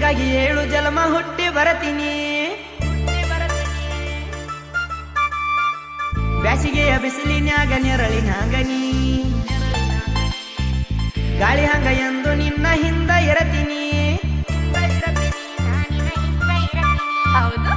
ನಿನಗಾಗಿ 7 ಜನ್ಮ ಹುಟ್ಟಿ ಬರತೀನಿ. ಬ್ಯಾಸಿಗೆಯ ಬಿಸಿಲಿನ್ಯಾಗ ನೆರಳಿನಾಗ ನೀ ಗಾಳಿ ಹಂಗ ಎಂದು ನಿನ್ನ ಹಿಂದ ಇರತೀನಿ. ಹೌದು.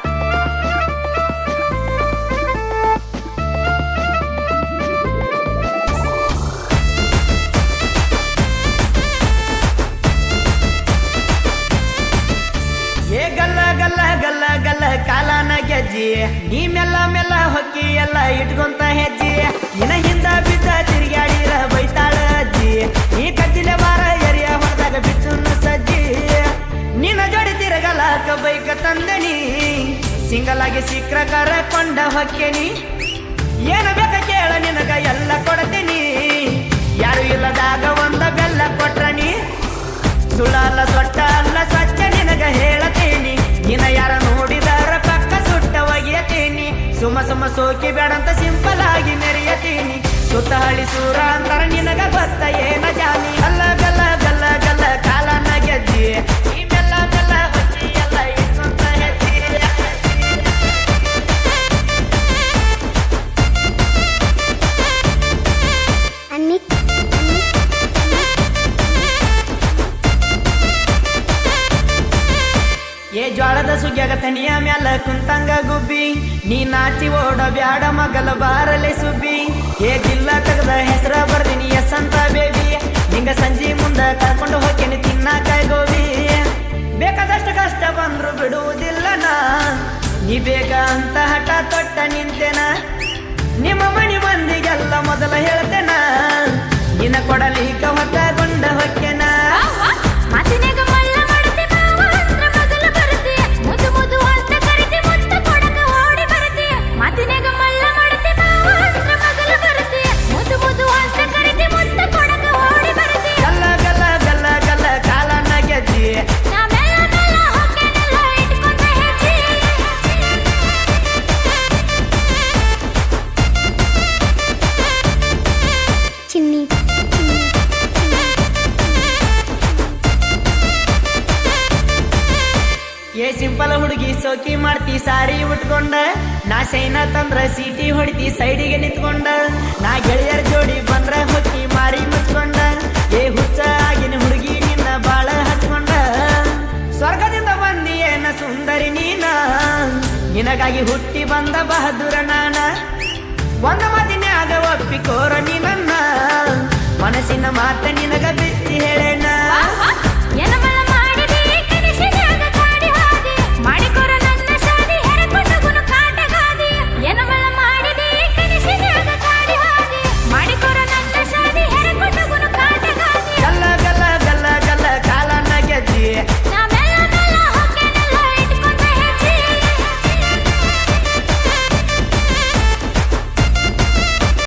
ಏ ಗಲ್ಲ ಗಲ್ಲ ಗಲ್ಲ ಗಲ್ಲ ಕಾಲನ ಗೆಜ್ಜಿ ನೀ ಮೆಲ್ಲ ಮೆಲ್ಲ ಹೊಕ್ಕಿ ಎಲ್ಲ ಇಟ್ಕೊಂತ ಹೆಜ್ಜಿ. ನಿನ ಹಿಂದ ಬಿದ್ದ ತಿರುಗಾಡಿರ ಬೈತಾಳ ಅಜ್ಜಿ. ನೀ ಕಚ್ಚಿಲೆ ಬಾರ ಎರಿಯ ಹೊಡೆದಾಗ ಬಿಚ್ಚುನ್ನ ಸಜ್ಜಿ. ನಿನ್ನ ಜೋಡಿ ತಿರುಗಲಾಕ ಬೈಕ ತಂದನಿ. ಸಿಂಗಲ್ ಆಗಿ ಸಿಕ್ರ ಕರಕೊಂಡ ಹೊಕ್ಕೇನಿ. ಏನ ಬೇಕ ಕೇಳ ನಿನಗ ಎಲ್ಲ ಕೊಡ್ತೀನಿ. ಯಾರು ಇಲ್ಲದಾಗ ಒಂದ ಬೆಲ್ಲ ಕೊಟ್ರನಿ. ಸುಳ್ಳಲ್ಲ ಸೊಟ್ಟ ಅಲ್ಲ ಸ್ವಚ್ಛ ನಿನಗ ಹೇಳತೀನಿ. ನಿನ್ನ ಯಾರ ನೋಡಿದಾರ ಪಕ್ಕ ಸುಟ್ಟ ಒಗೆಯತೀನಿ. ಸುಮ ಸುಮ ಸೋಕಿ ಬೇಡಂತ ಸಿಂಪಲ್ ಆಗಿ ಮೆರೆಯತೀನಿ. ಸುತ್ತ ಹಳಿ ಸೂರ ಅಂತಾರ ನಿನಗ ಗೊತ್ತ ಏನ ಜಾನಿ. ಅಲ್ಲ ಗಲ್ಲ ಗಲ್ಲ ಗಲ್ಲ ಕಾಲನ ಗೆಜ್ಜಿ ಈ ಮೆಲ್ಲ ಮೆಲ್ಲ ಹೊಚ್ಚಿ ಎಲ್ಲ ಇಟ್ಕೊಂತ ಹೆಜ್ಜಿ. ಏ ಜ್ವಾಳದ ಸುಗ್ಯಾಗ ತನಿಯ ಮ್ಯಾಲ ಕುಂತಂಗ ಗುಬ್ಬಿ. ನೀ ನಾಚಿ ಓಡ ಬ್ಯಾಡ ಮಗಲ ಬಾರಲೆ ಸುಬ್ಬಿ. ಏ ಜಿಲ್ಲಾ ತಗದ ಹೆಸರ ಬರ್ದಿನಿ ಎಸ್ ಅಂತ ಬೇಬಿ. ನಿಂಗ ಸಂಜಿ ಮುಂದ ಕರ್ಕೊಂಡು ಹೋಗ್ತೇನೆ ತಿನ್ನಾಕ ಗೋಬಿ. ಬೇಕಾದಷ್ಟು ಕಷ್ಟ ಬಂದ್ರು ಬಿಡುವುದಿಲ್ಲ ನಾ. ನೀ ಬೇಕ ಅಂತ ಹಠ ತೊಟ್ಟ ನಿಂತೆನ. ನಿಮ್ಮ ಮನಿ ಮಂದಿಗೆಲ್ಲ ಮೊದಲ ಹೇಳ್ತೇನ. ನಿನ್ನ ಕೊಡಲಿಕ ಹೊತ್ತಗೊಂಡ ಹೊಕ್ಕೆನ. ಮಾತಿನಾಗ ಮಲ್ಲ ಮಾಡತಿ ಮಾವ ಅಂದ್ರ ಮಗಲ ಬರತಿ. ಮುದ್ದು ಮುದ್ದು ಅಂತ ಕರಿತಿ ಮುತ್ತ ಕೊಡಕ ಓಡಿ ಬರತಿ. ಮಾತಿನಾಗ ಮಲ್ಲ ಮಾಡತಿ ಮಾವ ಅಂದ್ರ ಮಗಲ ಬರತಿ. ಮುದ್ದು ಮುದ್ದು ಅಂತ ಕರಿತಿ ಮುತ್ತ ಕೊಡಕ ಓಡಿ ಬರತಿ. ಗಲ್ಲ ಗಲ್ಲ ಗಲ್ಲ ಗಲ್ಲ ಕಾಲನ ಗೆಜ್ಜಿ ನಾ ಮೆಲ್ಲ ಮೆಲ್ಲ ಹೊಕ್ಕೇನೆಲ್ಲ ಇಟ್ಕೊಂತ ಹೆಜ್ಜಿ. ಚಿನ್ನಿ ಏ ಸಿಂಪಲ್ ಹುಡುಗಿ ಸೋಕಿ ಮಾಡ್ತಿ ಸಾರಿ ಉಟ್ಕೊಂಡ. ನಾ ಶೈನ ತಂದ್ರ ಸೀಟಿ ಹೊಡಿತಿ ಸೈಡಿಗೆ ನಿಂತ್ಕೊಂಡ. ನಾ ಗೆಳೆಯರ ಜೋಡಿ ಬಂದ್ರ ಹೊಕ್ಕಿ ಮಾರಿ ಮುಚ್ಕೊಂಡ. ಏ ಹುಚ್ಚ ಆಗಿನ ಹುಡುಗಿ ನಿನ್ನ ಬಾಳ ಹಚ್ಕೊಂಡ. ಸ್ವರ್ಗದಿಂದ ಬಂದಿ ಏನ ಸುಂದರಿ ನೀನ. ನಿನಗಾಗಿ ಹುಟ್ಟಿ ಬಂದ ಬಹದ್ದೂರ ನಾನ. ಒಂದ ಮಾತಿನ್ಯಾಗ ಒಪ್ಪಿಕೋರ ನೀ ನನ್ನ. ಮನಸ್ಸಿನ ಮಾತ ನಿನಗ ಬಿಚ್ಚಿ ಹೇಳೇನ.